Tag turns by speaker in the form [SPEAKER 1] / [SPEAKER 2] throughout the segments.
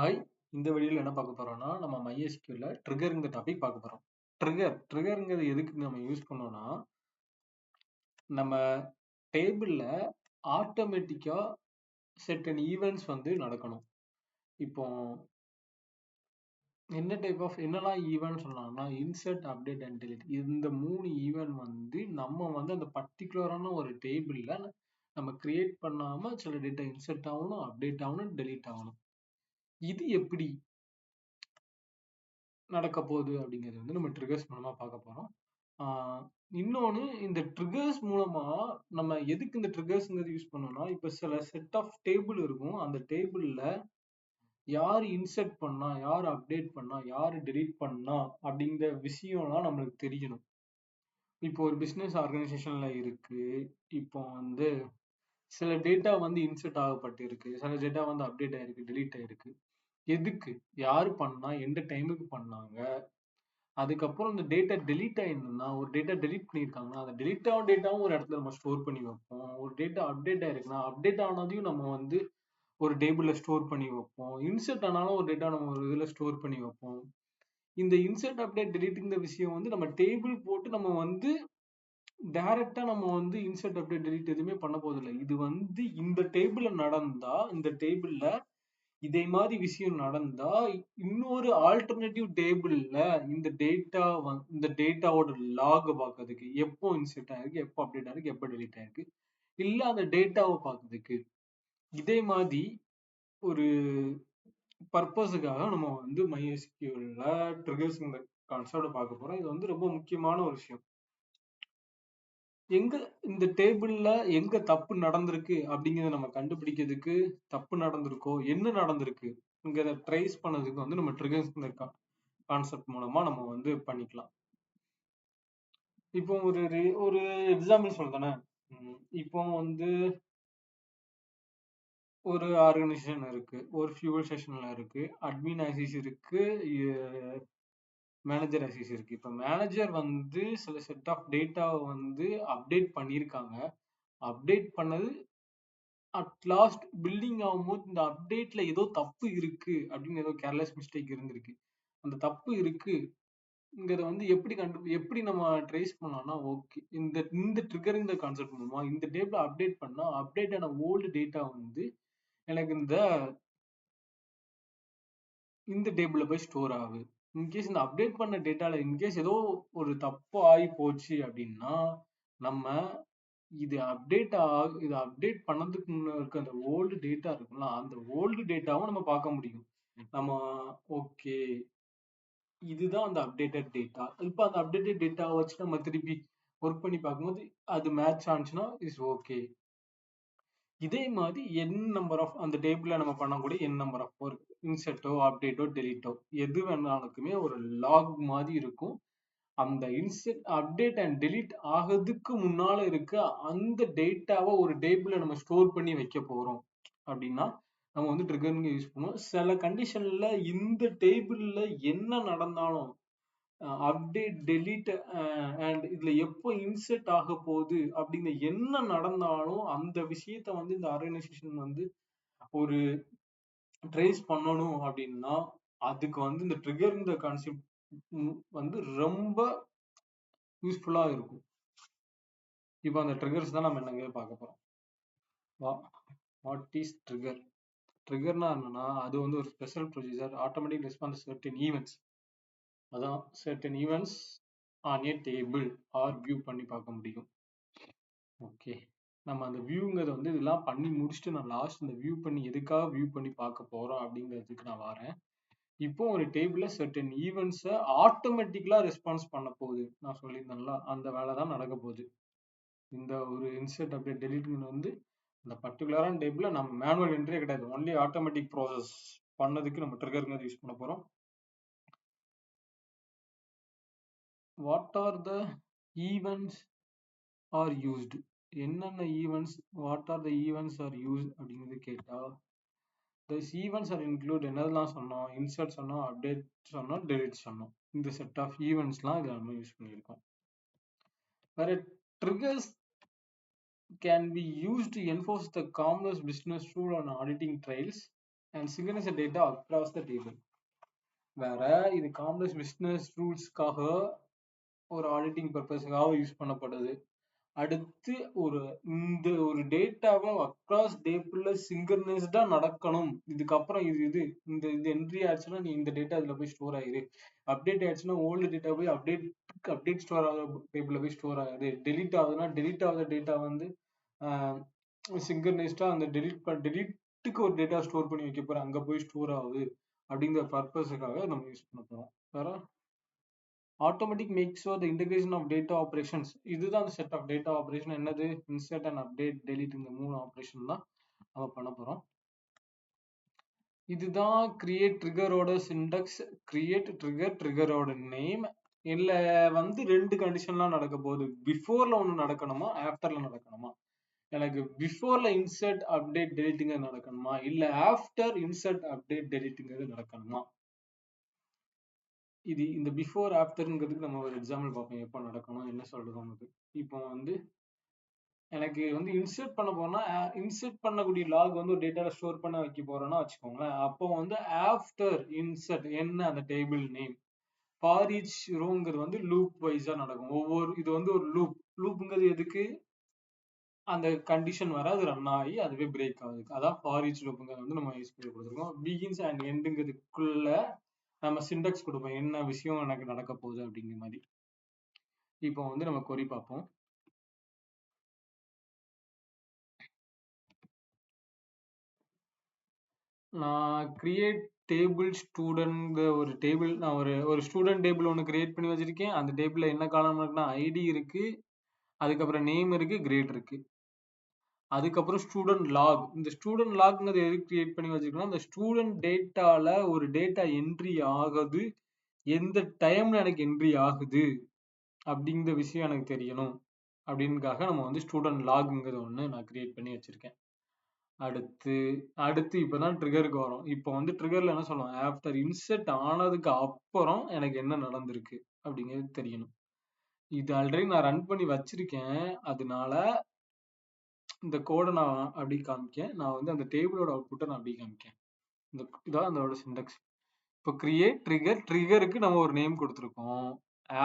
[SPEAKER 1] Hi. இந்த வீடியோல என்ன பார்க்க போறோம்னா, நம்ம MySQLல ட்ரிகர்ங்கிற டாபிக் பார்க்க போறோம். ட்ரிகர்ங்கிறது எதுக்கு நம்ம யூஸ் பண்ணோம்னா, நம்ம டேபிள்ல ஆட்டோமேட்டிக்கா செர்டன் ஈவென்ட்ஸ் வந்து நடக்கணும். இப்போ என்னெல்லாம் ஈவென்ட் சொல்லலாம்னா, இன்சர்ட், அப்டேட் அண்ட் டெலீட். இந்த 3 ஈவென்ட் வந்து நம்ம வந்து அந்த பர்ட்டிகுலரான ஒரு டேபிள்ல நம்ம கிரியேட் பண்ணாம சில டேட்டா இன்சர்ட் ஆகணும், அப்டேட் ஆகணும், டெலீட் ஆகணும். இது எப்படி நடக்க போகுது அப்படிங்கிறது வந்து நம்ம ட்ரிகர்ஸ் மூலமா பார்க்க போறோம். இன்னொன்னு, இந்த ட்ரிகர்ஸ் மூலமா நம்ம எதுக்கு இந்த ட்ரிகர்ஸ்ங்கிறது யூஸ் பண்ணோம்னா, இப்ப சில செட் ஆஃப் டேபிள் இருக்கும். அந்த டேபிள்ல யார் இன்சர்ட் பண்ணா, யார் அப்டேட் பண்ணா, யார் டெலீட் பண்ணா அப்படிங்கிற விஷயம்லாம் நம்மளுக்கு தெரியணும். இப்போ ஒரு பிசினஸ் ஆர்கனைசேஷன்ல இருக்கு. இப்போ வந்து சில டேட்டா வந்து இன்சர்ட் ஆகப்பட்டு இருக்கு, சில டேட்டா வந்து அப்டேட் ஆயிருக்கு, டெலீட் ஆயிருக்கு. எதுக்கு, யாரு பண்ணா, எந்த டைமுக்கு பண்ணாங்க, அதுக்கப்புறம் இந்த டேட்டா டெலீட் ஆயிருந்ததுன்னா, ஒரு டேட்டா டெலீட் பண்ணியிருக்காங்கன்னா, அந்த டெலீட் ஆன டேட்டாவும் ஒரு இடத்துல நம்ம ஸ்டோர் பண்ணி வைப்போம். ஒரு டேட்டா அப்டேட் ஆயிருக்குன்னா, அப்டேட் ஆனதையும் நம்ம வந்து ஒரு டேபிள்ல ஸ்டோர் பண்ணி வைப்போம். இன்சர்ட் ஆனாலும் ஒரு டேட்டா நம்ம ஒரு இதுல ஸ்டோர் பண்ணி வைப்போம். இந்த இன்சர்ட், அப்டேட், டெலீட்ங்கிற விஷயம் வந்து நம்ம டேபிள் போட்டு நம்ம வந்து டைரக்டா நம்ம வந்து இன்சர்ட், அப்டேட், டெலீட் எதுவுமே பண்ண போறதில்ல. இது வந்து இந்த டேபிள்ல நடந்தா, இந்த டேபிள்ல இதே மாதிரி விஷயம் நடந்தா, இன்னொரு ஆல்டர்னேட்டிவ் டேபிள்ல இந்த டேட்டாவோட லாக் பார்க்கிறதுக்கு, எப்போ இன்சர்ட் ஆயிருக்கு, எப்போ அப்டேட் ஆயிருக்கு, எப்போ டெலீட் ஆயிருக்கு, இல்ல அந்த டேட்டாவை பார்க்கிறதுக்கு, இதே மாதிரி ஒரு பர்பஸுக்காக நம்ம வந்து MySQLல ட்ரிகர்ஸ்ங்கிற கான்செப்ட் பார்க்க போறோம். இது வந்து ரொம்ப முக்கியமான ஒரு விஷயம். எங்க இந்த டேபிள்ல எங்க தப்பு நடந்திருக்கு அப்படிங்கறத நம்ம கண்டுபிடிக்கிறதுக்கு, தப்பு நடந்திருக்கோ, என்ன நடந்திருக்குங்கிறத ட்ரேஸ் பண்ணதுக்கு வந்து நம்ம ட்ரிகர்ஸ்ங்கிற கான்செப்ட் மூலமா நம்ம வந்து பண்ணிக்கலாம். இப்போ ஒரு எக்ஸாம்பிள் சொல்றேனே. இப்போ வந்து ஒரு ஆர்கனைசேஷன் இருக்கு, ஒரு ஃபியூவல் ஸ்டேஷன்ல இருக்கு, அட்மின் ஆக்சிஸ் இருக்கு, மேனேஜர் ஆக்சிஸ் இருக்கு. இப்போ மேனேஜர் வந்து சில செட் ஆஃப் டேட்டாவை வந்து அப்டேட் பண்ணியிருக்காங்க. அப்டேட் பண்ணது அட் லாஸ்ட் பில்டிங் ஆகும்போது இந்த அப்டேட்ல ஏதோ தப்பு இருக்கு அப்படின்னு ஏதோ கேர்லெஸ் மிஸ்டேக் இருந்திருக்கு. அந்த தப்பு இருக்குங்கிறத வந்து எப்படி நம்ம ட்ரேஸ் பண்ணலாம்னா, ஓகே, இந்த இந்த ட்ரிகர் இந்த கான்செப்ட் மூலமா இந்த டேபிள் அப்டேட் பண்ணா அப்டேட் ஆன ஓல்டு டேட்டா வந்து எனக்கு இந்த டேபிள்ல போய் ஸ்டோர் ஆகுது. இன்கேஸ் இந்த அப்டேட் பண்ண டேட்டால இன்கேஸ் ஏதோ ஒரு தப்பு ஆகி போச்சு அப்படின்னா, நம்ம இது அப்டேட் பண்ணதுக்கு முன்ன இருக்க அந்த ஓல்டு டேட்டா இருக்குல்ல, அந்த ஓல்டு டேட்டாவும் நம்ம பார்க்க முடியும். நம்ம ஓகே, இதுதான் அந்த அப்டேட்டட் டேட்டா. இப்ப அந்த அப்டேட்டட் டேட்டாவை வச்சு நம்ம திருப்பி ஒர்க் பண்ணி பார்க்கும்போது அது மேட்ச் ஆனிச்சுன்னா இஸ் ஓகே. இதே மாதிரி என் நம்பர் ஆஃப் அந்த டேபிள்ல நம்ம பண்ணக்கூடிய என் நம்பர் ஆஃப் ஒர்க், இன்சர்ட்டோ, அப்டேட்டோ, டெலீட்டோ எது வேணாலுக்குமே ஒரு லாக் மாதிரி இருக்கும். அந்த இன்சர்ட், அப்டேட் அண்ட் டெலீட் ஆகிறதுக்கு முன்னால இருக்க அந்த டேட்டாவை ஒரு டேபிள்ல நம்ம ஸ்டோர் பண்ணி வைக்க போறோம் அப்படின்னா நம்ம வந்து ட்ரிகரிங் யூஸ் பண்ணுவோம். சில கண்டிஷன்ல இந்த டேபிள்ல என்ன நடந்தாலும், அப்டேட், டெலீட் அண்ட் இதுல எப்போ இன்சர்ட் ஆக போகுது அப்படிங்கிற என்ன நடந்தாலும் அந்த விஷயத்த வந்து இந்த ஆர்கனைசேஷன் வந்து ஒரு ட்ரேஸ் பண்ணணும் அப்படின்னா அதுக்கு வந்து இந்த ட்ரிகர்ங்கிற கான்செப்ட் வந்து ரொம்ப யூஸ்ஃபுல்லா இருக்கும். இப்போ அந்த ட்ரிகர்ஸ் தான் நம்ம என்னங்க பார்க்க போறோம். What is trigger? ட்ரிகர்னா என்னன்னா, அது வந்து ஒரு special procedure automatic response certain events. அதான் certain events on a table or view பண்ணி பார்க்க முடியும். ஓகே, நம்ம அந்த வியூங்கிறத வந்து இதெல்லாம் பண்ணி முடிச்சுட்டு நான் லாஸ்ட் இந்த வியூ பண்ணி எதுக்காக வியூ பண்ணி பார்க்க போறோம் அப்படிங்கிறதுக்கு நான் வரேன். இப்போ ஒரு டேபிள்ல சர்டன் ஈவெண்ட்ஸை ஆட்டோமேட்டிக்கலா ரெஸ்பான்ஸ் பண்ண போகுது. நான் சொல்லியிருந்தேன்ல, அந்த வேலை தான் நடக்க போகுது. இந்த ஒரு இன்சர்ட் அப்டேட் டெலீட்னு வந்து இந்த பர்டிகுலரான டேபிள்ல நம்ம மேனுவல் என்ட்ரியே கிடையாது, ஒன்லி ஆட்டோமேட்டிக் ப்ராசஸ் பண்ணதுக்கு நம்ம ட்ரிகர்ங்கிறது யூஸ் பண்ண போறோம். What are the events are used? என்னென்ன events, what are the events are use அப்படிங்கிறது கேட்டா, திஸ் ஈவெண்ட்ஸ் ஆர் இன்க்ளூட் என்னதெல்லாம் சொன்னோம், இன்சர்ட் சொன்னோம், அப்டேட் சொன்னோம், டெலிட் சொன்னோம். இந்த செட் ஆஃப் ஈவெண்ட்ஸ்லாம் இதை நம்ம யூஸ் பண்ணியிருக்கோம். வேற triggers can be used to enforce the commerce business rule on auditing trails. and synchronize the data across the table. வேற இது காம்ப்ளெக்ஸ் பிசினஸ் ரூல்ஸ்க்காக ஒரு ஆடிட்டிங் பர்பஸ்க்காக யூஸ் பண்ணப்படுது. அடுத்து இந்த ஒரு டேட்டாவை அக்ராஸ் டேபிள்ல சிங்கர்னைஸ்டா நடக்கணும். இதுக்கப்புறம் இது என்ட்ரி ஆச்சுன்னா நீ இந்த டேட்டா இதுல போய் ஸ்டோர் ஆயிரு. அப்டேட் ஆயிடுச்சுன்னா ஓல்டு டேட்டா போய் அப்டேட் ஸ்டோர் ஆகிற டேபிள்ல போய் ஸ்டோர் ஆகுது. டெலிட் ஆகுதுன்னா டெலிட் ஆகுற டேட்டா வந்து சிங்கர்னைஸ்டா அந்த டெலிட்டுக்கு ஒரு டேட்டா ஸ்டோர் பண்ணி வைக்க போறேன், அங்க போய் ஸ்டோர் ஆகுது அப்படிங்கிற பர்பஸுக்காக நம்ம யூஸ் பண்ண போறோம். வேற automatic makes the integration of data operations. இதுதான் அந்த செட் ஆஃப் டேட்டா ஆப்ரேஷன். என்னது? Insert and update delete. இந்த 3 ஆப்ரேஷன் தான் நம்ம பண்ண போறோம். இதுதான் கிரியேட் ட்ரிகரோட சின்டாக்ஸ். கிரியேட் ட்ரிகர், ட்ரிகரோட நேம். இல்ல வந்து 2 கண்டிஷன்லாம் நடக்க போகுது. பிஃபோர்ல ஒண்ணு நடக்கணுமா, ஆஃப்டர்ல நடக்கணுமா? எனக்கு பிஃபோர்ல இன்சர்ட் அப்டேட் டெலிட்டுங்க நடக்கணுமா, இல்ல ஆஃப்டர் இன்சர்ட் அப்டேட் டெலிட்டுங்கிறது நடக்கணுமா? இது இந்த பிஃபோர் ஆஃப்டர்ங்கிறதுக்கு நம்ம ஒரு எக்ஸாம்பிள் பார்ப்போம், எப்போ நடக்கணும் என்ன சொல்றோம். இப்போ வந்து எனக்கு வந்து இன்சர்ட் பண்ண போறேன்னா, இன்சர்ட் பண்ணக்கூடிய லாக் வந்து ஒரு டேட்டால ஸ்டோர் பண்ண வைக்க போறேன்னா வச்சுக்கோங்களேன். அப்போ வந்து ஆஃப்டர் இன்சர்ட் என்ன அந்த டேபிள் நேம், ஃபார் ஈச் ரோங்கிறது வந்து லூப் வைஸா நடக்கும். இது வந்து ஒரு லூப்ங்கிறது எதுக்கு? அந்த கண்டிஷன் வர அது ரன் ஆகி அதுவே பிரேக் ஆகுது. அதான் ஃபார் ஈச் லூப்ங்கிறது வந்து நம்ம யூஸ் பண்ணி கொடுத்துருக்கோம். பிகின்ஸ் அண்ட் எண்டுங்கிறதுக்குள்ள நம்ம சிண்டெக்ஸ் கொடுப்போம், என்ன விஷயம் எனக்கு நடக்க போகுது அப்படிங்கிற மாதிரி. இப்போ வந்து நம்ம கொரி பார்ப்போம். நான் கிரியேட் டேபிள் ஸ்டூடெண்ட் ஒரு டேபிள், நான் ஒரு ஸ்டூடெண்ட் டேபிள் ஒன்று கிரியேட் பண்ணி வச்சிருக்கேன். அந்த டேபிள்ல என்ன காலம் இருக்குன்னா ஐடி இருக்கு, அதுக்கப்புறம் நேம் இருக்கு, கிரேட் இருக்கு, அதுக்கப்புறம் ஸ்டூடெண்ட் லாக். இந்த ஸ்டூடெண்ட் லாக்ங்கிறது எதுக்கு கிரியேட் பண்ணி வச்சிருக்கோம்னா, இந்த ஸ்டூடெண்ட் டேட்டால ஒரு டேட்டா என்ட்ரி ஆகுது, எந்த டைம்ல எனக்கு என்ட்ரி ஆகுது அப்படிங்கிற விஷயம் எனக்கு தெரியணும் அப்படின்னுக்காக நம்ம வந்து ஸ்டூடெண்ட் லாக்ங்கிறது ஒன்று நான் கிரியேட் பண்ணி வச்சிருக்கேன். அடுத்து இப்பதான் ட்ரிகருக்கு வரும். இப்போ வந்து ட்ரிகர்ல என்ன சொல்லுவோம், ஆஃப்டர் இன்செர்ட் ஆனதுக்கு அப்புறம் எனக்கு என்ன நடந்திருக்கு அப்படிங்கிறது தெரியணும். இது ஆல்ரெடி நான் ரன் பண்ணி வச்சிருக்கேன், அதனால இந்த கோடை நான் அப்படி காமிக்கேன். நான் வந்து அந்த டேபிளோட அவுட்புட்டை நான் அப்படி காமிக்கேன். இதான் அதோட சிண்டெக்ஸ். இப்போ கிரியேட் ட்ரிகர், ட்ரிகருக்கு நம்ம ஒரு நேம் கொடுத்துருக்கோம்.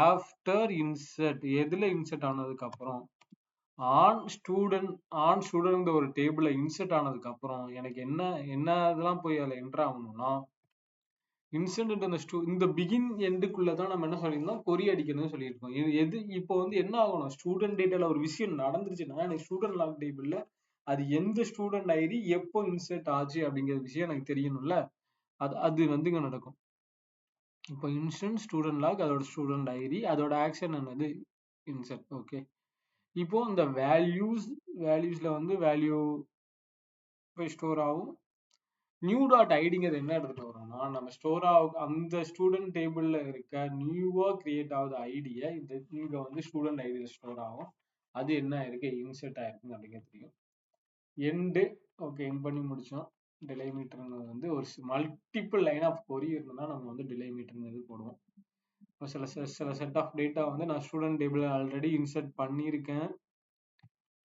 [SPEAKER 1] ஆஃப்டர் இன்செர்ட், எதுல இன்செர்ட் ஆனதுக்கு அப்புறம், ஆன் ஸ்டூடெண்ட் ஒரு டேபிள இன்செர்ட் ஆனதுக்கு அப்புறம் எனக்கு என்ன இதெல்லாம் போய் அதில் என்டர் ஆகணும்னா, இன்செர்ட் இந்த பிகின் எண்டுக்குள்ளதான் நம்ம என்ன சொல்லியிருந்தோம், கொரி அடிக்கணும்னு சொல்லியிருக்கோம். இப்போ வந்து என்ன ஆகணும், ஸ்டூடெண்ட் டேட்டால ஒரு விஷயம் நடந்துருச்சுன்னா எனக்கு ஸ்டூடெண்ட் லாக் டேபிள்ல அது எந்த ஸ்டூடெண்ட் ஐடி எப்போ இன்செர்ட் ஆச்சு அப்படிங்கிற விஷயம் எனக்கு தெரியணும்ல. அது வந்து இங்க நடக்கும். இப்போ இன்ஸ்டன்ட் ஸ்டூடெண்ட் லாக், அதோட ஸ்டூடெண்ட் ஐடி, அதோட ஆக்ஷன் என்னது, இன்செர்ட். ஓகே, இப்போ இந்த வேல்யூஸ்ல வந்து வேல்யூ போய் ஸ்டோர் ஆகும். நியூ டாட் ஐடிங்கிறது என்ன எடுத்துட்டு வரோம்னா, நம்ம ஸ்டோர் ஆகும் அந்த ஸ்டூடெண்ட் டேபிள்ல இருக்க நியூவா கிரியேட் ஆகுது ஐடியை இங்க வந்து ஸ்டூடெண்ட் ஐடியில ஸ்டோர் ஆகும். அது என்ன இருக்கு, இன்செர்ட் ஆயிருக்குன்னு அப்படிங்கிறது தெரியும். எண்டு ஓகே, எண்ட் பண்ணி முடிச்சோம். டிலைமீட்டர்ங்கிறது வந்து ஒரு மல்டிபிள் லைன் ஆஃப் கொரி இருந்ததுன்னா நம்ம வந்து டிலைமீட்டர்ங்கிறது போடுவோம். இப்போ சில செட் ஆஃப் டேட்டா வந்து நான் ஸ்டூடெண்ட் டேபிள் ஆல்ரெடி இன்செர்ட் பண்ணியிருக்கேன்.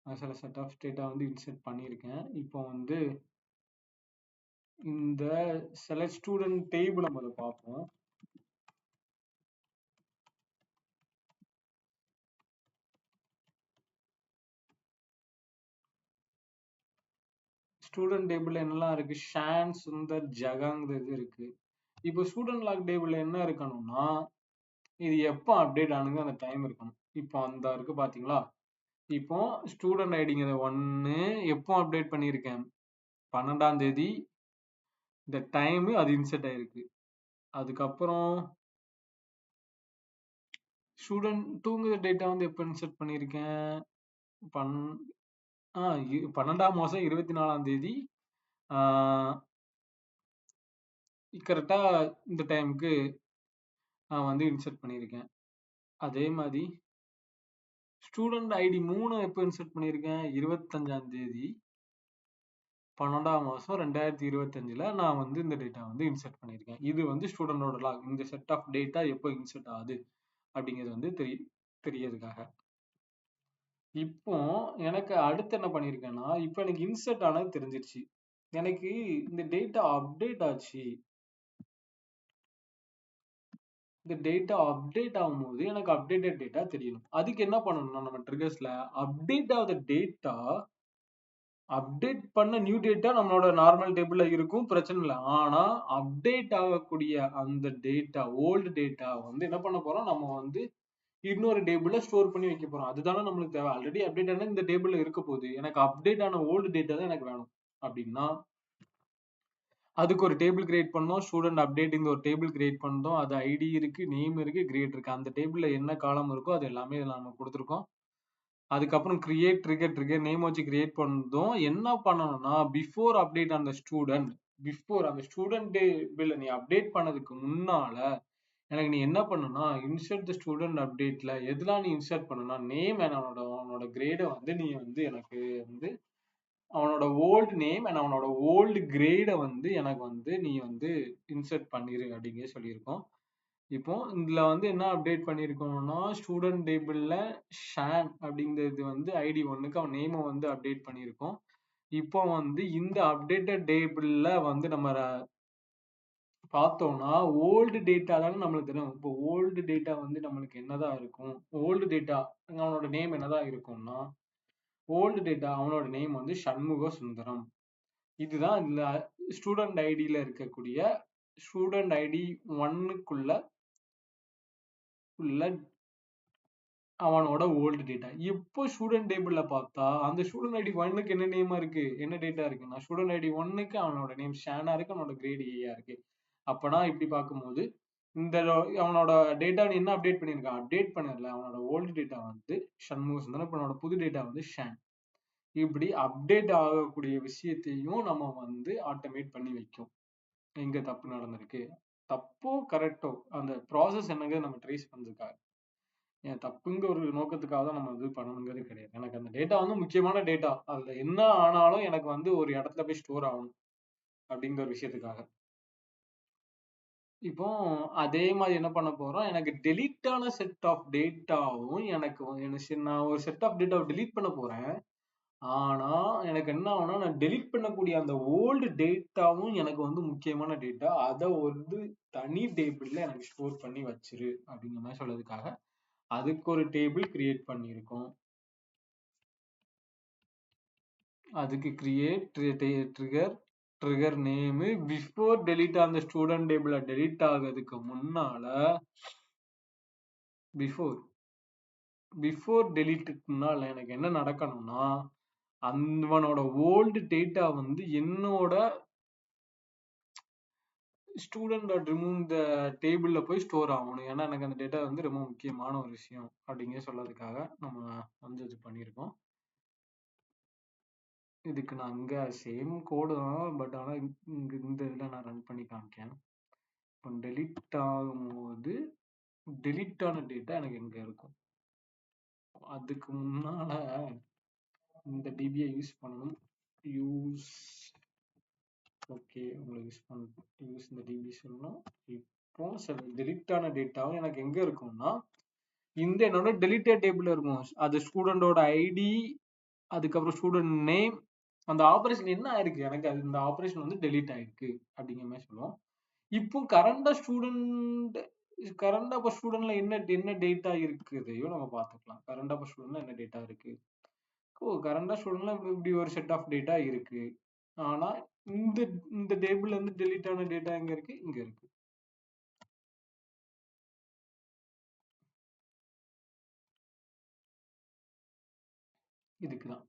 [SPEAKER 1] சில செட் ஆஃப் டேட்டா வந்து இன்செர்ட் பண்ணியிருக்கேன். இப்போ வந்து இந்த செலக்ட் ஸ்டூடெண்ட் டேபிள் நம்ம அதை பார்ப்போம். ஸ்டூடெண்ட் டேபிள் என்னெல்லாம் இருக்கு, ஷான், சுந்தர், ஜகாங்கிறது இருக்கு. இப்போ ஸ்டூடெண்ட் லாக் டேபிள் என்ன இருக்கணும்னா, இது எப்போ அப்டேட் ஆனுங்க அந்த டைம் இருக்கணும். இப்போ அந்த இருக்கு பாத்தீங்களா, இப்போ ஸ்டூடெண்ட் ஐடிங்கிறத 1 எப்போ அப்டேட் பண்ணியிருக்கேன், 12ஆம் தேதி, இந்த டைம் அது இன்செர்ட் ஆயிருக்கு. அதுக்கப்புறம் ஸ்டூடெண்ட் டூங்கிற டேட்டா வந்து எப்போ இன்செர்ட் பண்ணியிருக்கேன், 12ஆம் மாசம் 24ஆம் தேதி கரெக்டா இந்த டைமுக்கு நான் வந்து இன்செர்ட் பண்ணியிருக்கேன். அதே மாதிரி ஸ்டூடெண்ட் ஐடி 3 எப்போ இன்செர்ட் பண்ணியிருக்கேன், 25ஆம் தேதி 12ஆம் மாசம் 2025ல நான் வந்து இந்த டேட்டா வந்து இன்செர்ட் பண்ணியிருக்கேன். இது வந்து ஸ்டூடெண்டோட லாக். இந்த செட் ஆஃப் டேட்டா எப்போ இன்செர்ட் ஆகுது அப்படிங்கிறது வந்து தெரியறதுக்காக. இப்போ எனக்கு அடுத்து என்ன பண்ணியிருக்கேன்னா, இப்போ எனக்கு இன்செர்ட் ஆனது தெரிஞ்சிருச்சு. எனக்கு இந்த டேட்டா அப்டேட் ஆச்சு. இந்த டேட்டா அப்டேட் ஆகும்போது எனக்கு அப்டேட்டட் டேட்டா தெரியணும். அதுக்கு என்ன பண்ணணும்னா நம்ம ட்ரிகர்ஸ்ல அப்டேட் ஆகுத டேட்டா அப்டேட் பண்ண நியூ டேட்டா நம்மளோட நார்மல் டேபிள்ல இருக்கும், பிரச்சனை இல்லை. ஆனா அப்டேட் ஆகக்கூடிய அந்த டேட்டா ஓல்டு டேட்டா வந்து என்ன பண்ண போறோம், நம்ம வந்து இன்னொரு டேபிள்ல ஸ்டோர் பண்ணி வைக்க போறோம். அதுதானே நம்மளுக்கு தேவை. ஆல்ரெடி அப்டேட் ஆன இந்த டேபிள்ல இருக்க போகுது. எனக்கு அப்டேட் ஆன ஓல்டு டேட்டா தான் எனக்கு வேணும் அப்படின்னா அதுக்கு ஒரு டேபிள் கிரியேட் பண்ணோம். ஸ்டூடெண்ட் அப்டேட்டிங் ஒரு டேபிள் கிரியேட் பண்ணோம். அது ஐடி இருக்கு, நேம் இருக்கு, கிரியேட் இருக்கு. அந்த டேபிள்ல என்ன காலம் இருக்கோ அது எல்லாமே இதுல நம்ம கொடுத்துருக்கோம். அதுக்கப்புறம் கிரியேட் ட்ரிகர் ட்ரிகர் நேம் வச்சு கிரியேட் பண்ணதும் என்ன பண்ணணும்னா பிஃபோர் அப்டேட் அந்த ஸ்டூடெண்ட் பிஃபோர் அந்த ஸ்டூடெண்ட் டேபிள் நீ அப்டேட் பண்ணதுக்கு முன்னால எனக்கு நீ என்ன பண்ணுனா இன்சர்ட் த ஸ்டூடெண்ட் அப்டேட்ல எதுலாம் நீ இன்சர்ட் பண்ணுனா நேம் அவனோட கிரேடை வந்து நீ வந்து எனக்கு வந்து அவனோட ஓல்டு நேம் அண்ட் அவனோட ஓல்டு கிரேடை வந்து எனக்கு வந்து நீ வந்து இன்சர்ட் பண்ணிரு அப்படிங்க சொல்லியிருக்கோம். இப்போ இதுல வந்து என்ன அப்டேட் பண்ணிருக்கோம்னா ஸ்டூடெண்ட் டேபிள்ல ஷான் அப்படிங்கிறது வந்து ஐடி ஒன்னுக்கு அவன் நேமை வந்து அப்டேட் பண்ணியிருக்கோம். இப்போ வந்து இந்த அப்டேட்டட் டேபிள்ல வந்து நம்ம பார்த்தோம்னா ஓல்டு டேட்டா தானே நம்மளுக்கு தெரியும். இப்போ ஓல்டு டேட்டா வந்து நம்மளுக்கு என்னதான் இருக்கும், ஓல்டு டேட்டா அவனோட நேம் என்னதான் இருக்கும்னா ஓல்டு டேட்டா அவனோட நேம் வந்து சண்முக சுந்தரம். இதுதான் இந்த ஸ்டூடெண்ட் ஐடியில இருக்கக்கூடிய ஸ்டூடெண்ட் ஐடி ஒன்னுக்குள்ள உள்ள அவனோட ஓல்டு டேட்டா. இப்போ ஸ்டூடெண்ட் டேபிள்ல பார்த்தா அந்த ஸ்டூடெண்ட் ஐடி ஒன்னுக்கு என்ன நேமா இருக்கு, என்ன டேட்டா இருக்குன்னா ஸ்டூடெண்ட் ஐடி ஒன்னுக்கு அவனோட நேம் ஷானா இருக்கு, அவனோட கிரேட் ஏயா இருக்கு. அப்பனா இப்படி பார்க்கும்போது இந்த அவனோட டேட்டா நீ என்ன அப்டேட் பண்ணிருக்கான், அப்டேட் பண்ணல. அவனோட ஓல்டு டேட்டா வந்து சண்முக சுந்தரம், இப்ப அவனோட புது டேட்டா வந்து ஷான். இப்படி அப்டேட் ஆகக்கூடிய விஷயத்தையும் நம்ம வந்து ஆட்டோமேட் பண்ணி வைக்கும். எங்க தப்பு நடந்திருக்கு, தப்போ கரெக்டோ அந்த ப்ராசஸ் என்னங்க நம்ம ட்ரேஸ் பண்றதுக்காக. ஏன் தப்புங்கிற ஒரு நோக்கத்துக்காக தான் நம்ம இது பண்ணணுங்கிறது கிடையாது. எனக்கு அந்த டேட்டா வந்து முக்கியமான டேட்டா. அதுல என்ன ஆனாலும் எனக்கு வந்து ஒரு இடத்துல போய் ஸ்டோர் ஆகணும் அப்படிங்கிற ஒரு விஷயத்துக்காக. இப்போ அதே மாதிரி என்ன பண்ண போறோம், எனக்கு டெலீட் ஆன செட் ஆஃப் டேட்டாவும் எனக்கு நான் ஒரு செட் ஆஃப் டேட்டாவை டெலீட் பண்ண போறேன். ஆனா எனக்கு என்ன ஆகும்னா நான் டெலீட் பண்ணக்கூடிய அந்த ஓல்டு டேட்டாவும் எனக்கு வந்து முக்கியமான டேட்டா. அதை வந்து தனி டேபிள்ல எனக்கு ஸ்டோர் பண்ணி வச்சிரு அப்படிங்கிற மாதிரி சொல்றதுக்காக அதுக்கு ஒரு டேபிள் கிரியேட் பண்ணியிருக்கோம். அதுக்கு create trigger trigger name before delete அந்த ஸ்டூடெண்ட் டேபிள டெலீட் ஆகிறதுக்கு முன்னால பிஃபோர் டெலீட்டுக்கு முன்னால எனக்கு என்ன நடக்கணும்னா அவனோட ஓல்டு டேட்டா வந்து என்னோட ஸ்டூடெண்ட் டாட் ரிமூவ் இந்த டேபிள்ல போய் ஸ்டோர் ஆகணும். ஏன்னா எனக்கு அந்த டேட்டா வந்து ரொம்ப முக்கியமான ஒரு விஷயம் அப்படிங்க சொல்றதுக்காக நம்ம வந்து இது பண்ணியிருக்கோம். இதுக்கு நான் அங்க சேம் கோடு தான், பட் ஆனா இந்த இதுல நான் ரன் பண்ணி காமிக்கேன். இப்போ டெலீட் ஆகும்போது டெலீட் ஆன டேட்டா எனக்கு எங்க இருக்கும், அதுக்கு முன்னால இந்த டிபியை யூஸ் பண்ணணும். யூஸ் ஓகே உங்களுக்கு யூஸ் இந்த டிபி சொல்லணும். இப்போ சில டெலீட் ஆன டேட்டாவும் எனக்கு எங்க இருக்கும்னா இந்த என்னோட டெலிட்டட் டேபிள் இருக்கும். அது ஸ்டூடெண்டோட ஐடி, அதுக்கப்புறம் ஸ்டூடெண்ட் நேம், அந்த ஆபரேஷன் என்ன ஆயிருக்கு எனக்கு அது இந்த ஆபரேஷன் வந்து டெலீட் ஆயிருக்கு அப்படிங்கிற மாதிரி சொல்லுவோம். இப்போ கரண்டா இப்போ ஸ்டூடெண்ட்ல என்ன டேட்டா இருக்குதையும் நம்ம பார்த்துக்கலாம். கரண்டா இப்போ ஸ்டூடெண்ட்ல என்ன டேட்டா இருக்கு, கரண்டா ஸ்டூடெண்ட்ல இப்படி ஒரு செட் ஆஃப் டேட்டா இருக்கு. ஆனா இந்த இந்த டேபிள்ல இருந்து டெலீட் ஆன டேட்டா எங்க இருக்கு, இங்க இருக்கு. இதுக்குதான்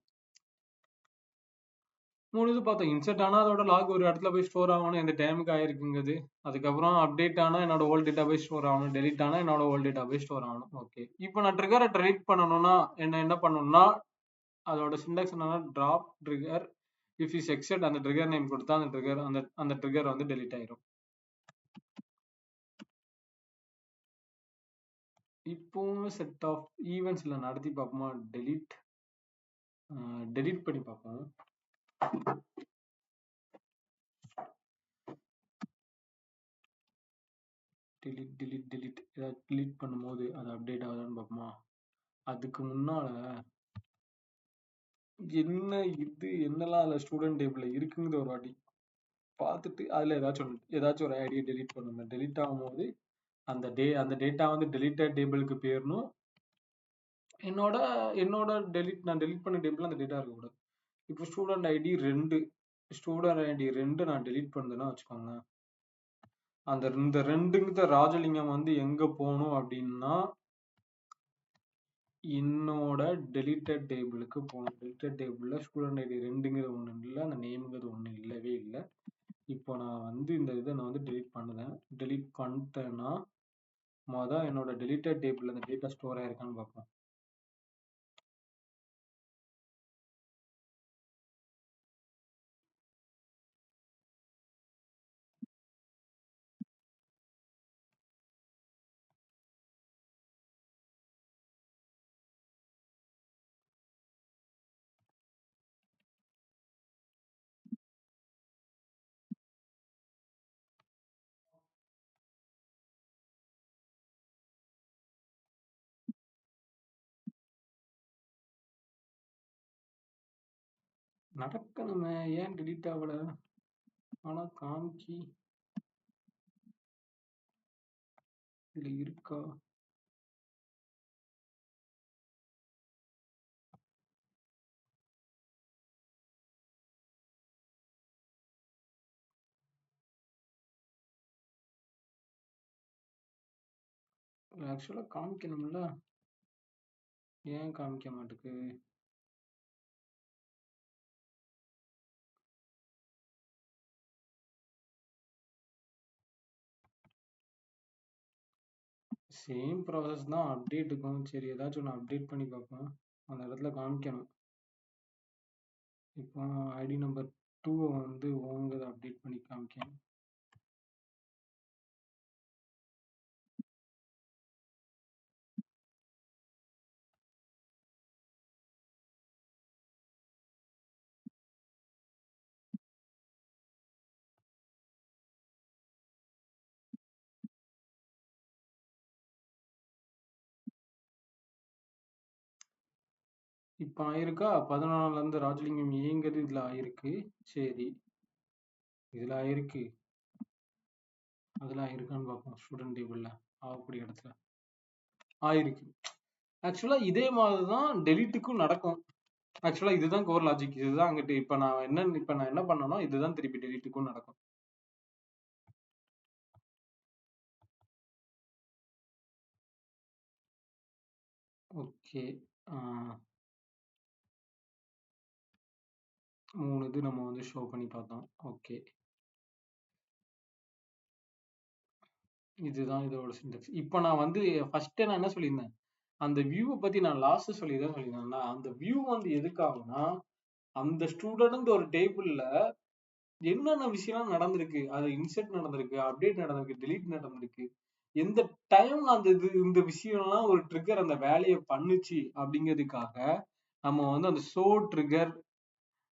[SPEAKER 1] 3 இது பார்த்தோம். இன்சர்ட் ஆனா அதோட லாக் ஒரு இடத்துல போய் ஸ்டோர் ஆகணும், எந்த டைமுக்கு ஆயிருக்குங்கிறது. அதுக்கப்புறம் அப்டேட் ஆனா என்னோட ஓல்ட் டேட்டா போய் ஸ்டோர் ஆகணும், டெலிட் ஆனா என்னோட ஓல்ட் டேட்டா போய் ஸ்டோர் ஆகணும். ஓகே, இப்போ நான் ட்ரிகரை டெலிட் பண்ணணும்னா என்ன பண்ணணும்னா அதோட சின்டாக்ஸ் என்னன்னா டிராப் ட்ரிகர் இஃப் இஸ் எக்ஸெட் அந்த ட்ரிகர் நேம் கொடுத்தா அந்த ட்ரிகர் வந்து டெலிட் ஆயிரும். இப்போ செட் ஆஃப் ஈவெண்ட்ஸ்ல நடத்தி பார்ப்போமா, டெலிட் பண்ணி பார்ப்போம். டெலிட் ஏதாவது டெலிட் பண்ணும்போது அது அப்டேட் ஆகுதான்னு பார்ப்போமா. அதுக்கு முன்னால என்ன இது என்னெல்லாம் அதில் ஸ்டூடெண்ட் டேபிளில் இருக்குங்கிறது ஒரு வாட்டி பார்த்துட்டு அதில் ஏதாச்சும் ஒரு ஐடியை டெலீட் பண்ணணும். டெலீட் ஆகும்போது அந்த டேட்டா வந்து டெலீட்டட் டேபிளுக்கு போயிடணும். என்னோட என்னோட நான் டெலீட் பண்ண டேபிள் அந்த டேட்டா இருக்கக்கூடாது. இப்போ ஸ்டூடெண்ட் ஐடி 2 நான் டெலீட் பண்ணதுன்னா வச்சுக்கோங்களேன், இந்த 2ங்கிற ராஜலிங்கம் வந்து எங்க போகணும் அப்படின்னா என்னோட டெலிட்டட் டேபிளுக்கு போகணும். டெலிட்டட் டேபிளில் ஸ்டூடெண்ட் ஐடி 2ங்கிறது ஒன்று இல்லை, அந்த நேம்ங்கிறது ஒன்று இல்லவே இல்லை. இப்போ நான் வந்து இந்த இதை நான் வந்து டெலீட் பண்ணுறேன். டெலீட் பண்ணிட்டேன்னா என்னோட டெலிட்டட் டேபிள் அந்த டேட்டா ஸ்டோர் ஆயிருக்கான்னு பார்ப்போம். நடக்கணுமே, ஏன் டெலீட் ஆகல? ஆனா காமிக்கி இதுல இருக்கா? ஆக்சுவலா காமிக்கணும்ல, ஏன் காமிக்க மாட்டேங்குது? சேம் ப்ராசஸ் தான் அப்டேட்டுக்கும். சரி, ஏதாச்சும் ஒன்று அப்டேட் பண்ணி பார்ப்போம். அந்த இடத்துல காமிக்கணும். இப்போ ஐடி நம்பர் 2 வந்து ஓங்கதை அப்டேட் பண்ணி காமிக்கணும். இப்போ ஆயிருக்கா? 14லேருந்து ராஜலிங்கம் ஏங்கிறது இதில் ஆயிருக்கு. சரி, இதில் ஆயிருக்கு. அதில் ஆயிருக்கான்னு பார்ப்போம். ஸ்டூடெண்ட் டேபிளில் ஆகக்கூடிய இடத்துல ஆயிருக்கு. ஆக்சுவலாக இதே மாதிரி தான் டெலிட்டுக்கும் நடக்கும். ஆக்சுவலாக இதுதான் கோர் லாஜிக். இதுதான் அங்கிட்டு இப்போ நான் என்ன பண்ணனோ இதுதான் திருப்பி டெலிட்டுக்கும் நடக்கும். ஓகே, 3 இது நம்ம வந்து ஷோ பண்ணி பார்த்தோம். ஓகே, இதுதான் இதோட சின்டெக்ஸ். இப்போ நான் வந்து ஃபர்ஸ்ட் நான் என்ன சொல்லியிருந்தேன், அந்த வியூவை பத்தி நான் லாஸ்ட் சொல்லியிருந்தேன்னா, அந்த வியூ வந்து எதுக்காகும்னா அந்த ஸ்டூடெண்ட் ஒரு டேபிள்ல என்னென்ன விஷயம் நடந்திருக்கு, அது இன்செர்ட் நடந்திருக்கு, அப்டேட் நடந்திருக்கு, டெலீட் நடந்திருக்கு, எந்த டைம் அந்த இந்த விஷயம்லாம் ஒரு ட்ரிகர் அந்த வேலையை பண்ணுச்சு அப்படிங்கிறதுக்காக நம்ம வந்து அந்த ஷோ ட்ரிகர்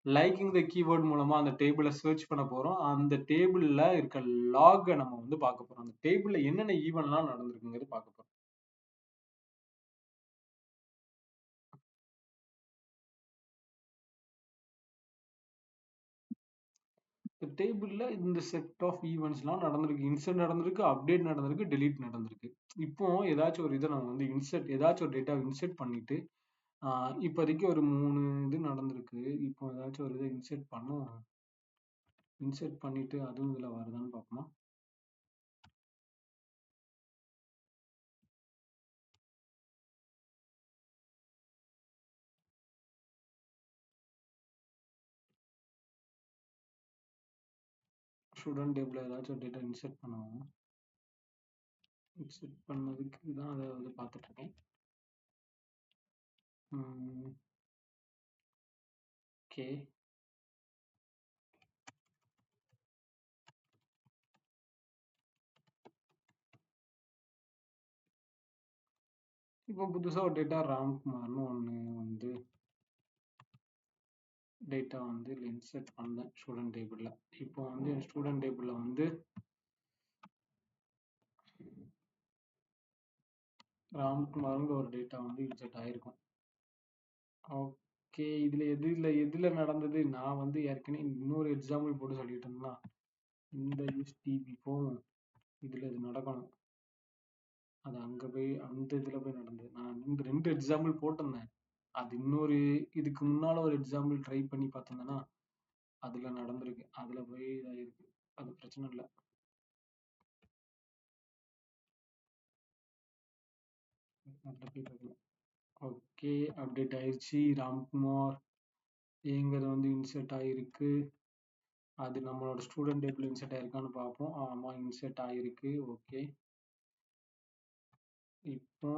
[SPEAKER 1] லைக்கிங் த கீவேர்ட் மூலமா அந்த டேபிளை சர்ச் பண்ண போறோம். அந்த டேபிள்ல இருக்க லாகை நம்ம வந்து பார்க்க போறோம். அந்த டேபிள்ல என்னென்ன ஈவென்ட்லாம் நடந்திருக்குங்கிறது பார்க்க போறோம். இந்த டேபிள்ல இந்த செட் ஆஃப் ஈவெண்ட்ஸ்லாம் நடந்திருக்கு. இன்சர்ட் நடந்திருக்கு, அப்டேட் நடந்திருக்கு, டெலீட் நடந்திருக்கு. இப்போ ஏதாச்சும் ஒரு இதை நம்ம வந்து ஏதாச்சும் ஒரு டேட்டா இன்சர்ட் பண்ணிட்டு இப்போதைக்கு ஒரு 3 இது நடந்திருக்கு. இப்போ ஏதாச்சும் ஒரு இதை இன்சர்ட் பண்ணுவோம். இன்சர்ட் பண்ணிட்டு அதுவும் இதுல வருதான்னு பார்ப்போமா? ஸ்டூடெண்ட் டேபிள் ஏதாச்சும் ஒரு டேட்டா இன்சர்ட் பண்ணுவோம். இன்சர்ட் பண்ணதுக்கு தான் அதை வந்து பார்த்துட்டு இருக்கேன். ஓகே, இப்போ புதுசா ஒரு டேட்டா ராம்குமார்னு ஒன்று வந்து டேட்டா வந்து இன்சர்ட் பண்ணேன் ஸ்டூடெண்ட் டேபிள்ல. இப்போ வந்து ஸ்டூடெண்ட் டேபிள்ல வந்து ராம்குமார்ங்கிற ஒரு டேட்டா வந்து இன்சர்ட் ஆயிருக்கும். ஓகே, இதுல நடந்தது, நான் வந்து ஏற்கனவே இன்னொரு எக்ஸாம்பிள் போட்டு சொல்லிட்டு இருந்தேன்னா, இந்த யூஎஸ்டிபி போகும், இதுல இது நடக்கணும், அது அங்க போய் அந்த இதுல போய் நடந்தது. நான் இந்த 2 எக்ஸாம்பிள் போட்டிருந்தேன். அது இன்னொரு இதுக்கு முன்னால ஒரு எக்ஸாம்பிள் ட்ரை பண்ணி பார்த்திருந்தேன்னா அதுல நடந்திருக்கு, அதுல போய் இதாயிருக்கு. அது பிரச்சனை இல்லை. ஓகே, அப்டேட் ஆயிடுச்சு. ராம்குமார் ஏங்கிறது வந்து இன்செர்ட் ஆயிருக்கு. அது நம்மளோட ஸ்டூடெண்ட் டேபிள் இன்செர்ட் ஆயிருக்கான்னு பார்ப்போம். ஆமா, இன்செர்ட் ஆயிருக்கு. ஓகே, இப்போ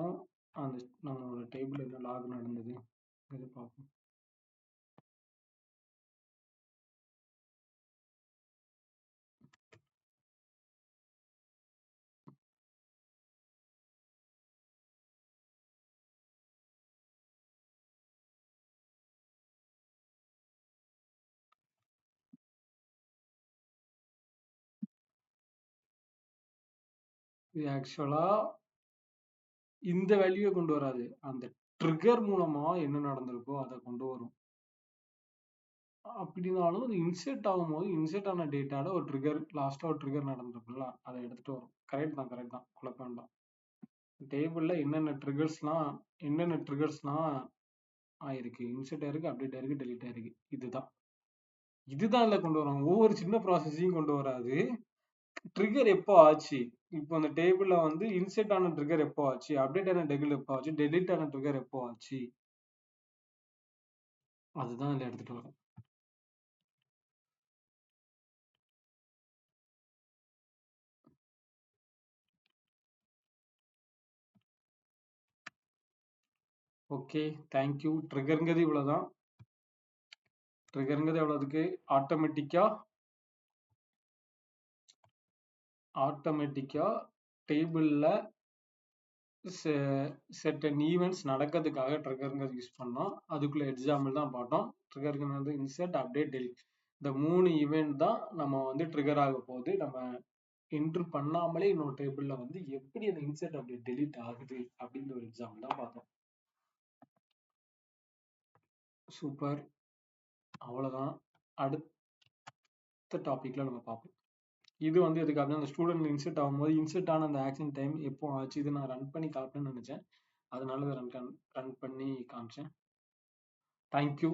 [SPEAKER 1] அந்த நம்மளோட டேபிள் என்ன லாக் நடந்தது பார்ப்போம். இது ஆக்சுவலா இந்த வேல்யூவை கொண்டு வராது, அந்த ட்ரிகர் மூலமா என்ன நடந்திருக்கோ அதை கொண்டு வரும். அப்படின்னாலும் அது இன்செர்ட் ஆகும்போது இன்செர்ட் ஆன டேட்டால ஒரு ட்ரிகர், லாஸ்டா ஒரு ட்ரிகர் நடந்திருக்குல்ல, அதை எடுத்துட்டு வரும். கரெக்ட் தான், குழப்பம் வேண்டாம். டேபிள்ல என்னென்ன ட்ரிகர்ஸ்லாம் ஆயிருக்கு, இன்செர்ட் ஆயிருக்கு, அப்டேட் ஆயிருக்கு, டெலீட் ஆயிருக்கு, இதுதான் இதுல கொண்டு வரும். ஒவ்வொரு சின்ன ப்ராசஸையும் கொண்டு வராது. ட்ரிகர் எப்போ ஆச்சு, இப்போ அந்த டேபிள்ல வந்து இன்செர்ட் ஆன ட்ரிகர் எப்போ ஆச்சு, அப்டேட் ஆன ட்ரிகர் எப்போ ஆச்சு, டெலீட் ஆன ட்ரிகர் எப்போ ஆச்சு, அதுதான் இதுல எடுத்துட்டு வரும். Okay, thank you. ட்ரிகருங்கிறது இவ்வளவுதான். ட்ரிகருங்கிறது எவ்வளவுக்கு ஆட்டோமேட்டிக்கா டேபிள்ல செர்டன் ஈவெண்ட்ஸ் நடக்கிறதுக்காக ட்ரிகருங்கிறது யூஸ் பண்ணோம். அதுக்குள்ள எக்ஸாம்பிள் தான் பார்த்தோம். ட்ரிகருங்கிறது இன்செர்ட், அப்டேட், டெலிட், இந்த 3 ஈவெண்ட் தான் நம்ம வந்து ட்ரிகர் ஆக போகுது. நம்ம என்ட்ரு பண்ணாமலே இன்னொரு டேபிள்ல வந்து எப்படி அந்த இன்செர்ட், அப்டேட், டெலிட் ஆகுது அப்படின்ற ஒரு எக்ஸாம்பிள் தான் பார்த்தோம். சூப்பர், அவ்வளவுதான். அடுத்த டாபிக்ல நம்ம பார்ப்போம். இது வந்து எதுக்காக, அந்த ஸ்டூடெண்ட் இன்செர்ட் ஆகும்போது இன்செர்ட் ஆன அந்த ஆக்ஷன் டைம் எப்போ ஆச்சு, இது நான் ரன் பண்ணி காட்டணும்னு நினைச்சேன், அதனால ரன் பண்ணி காமிச்சேன். தேங்க்யூ.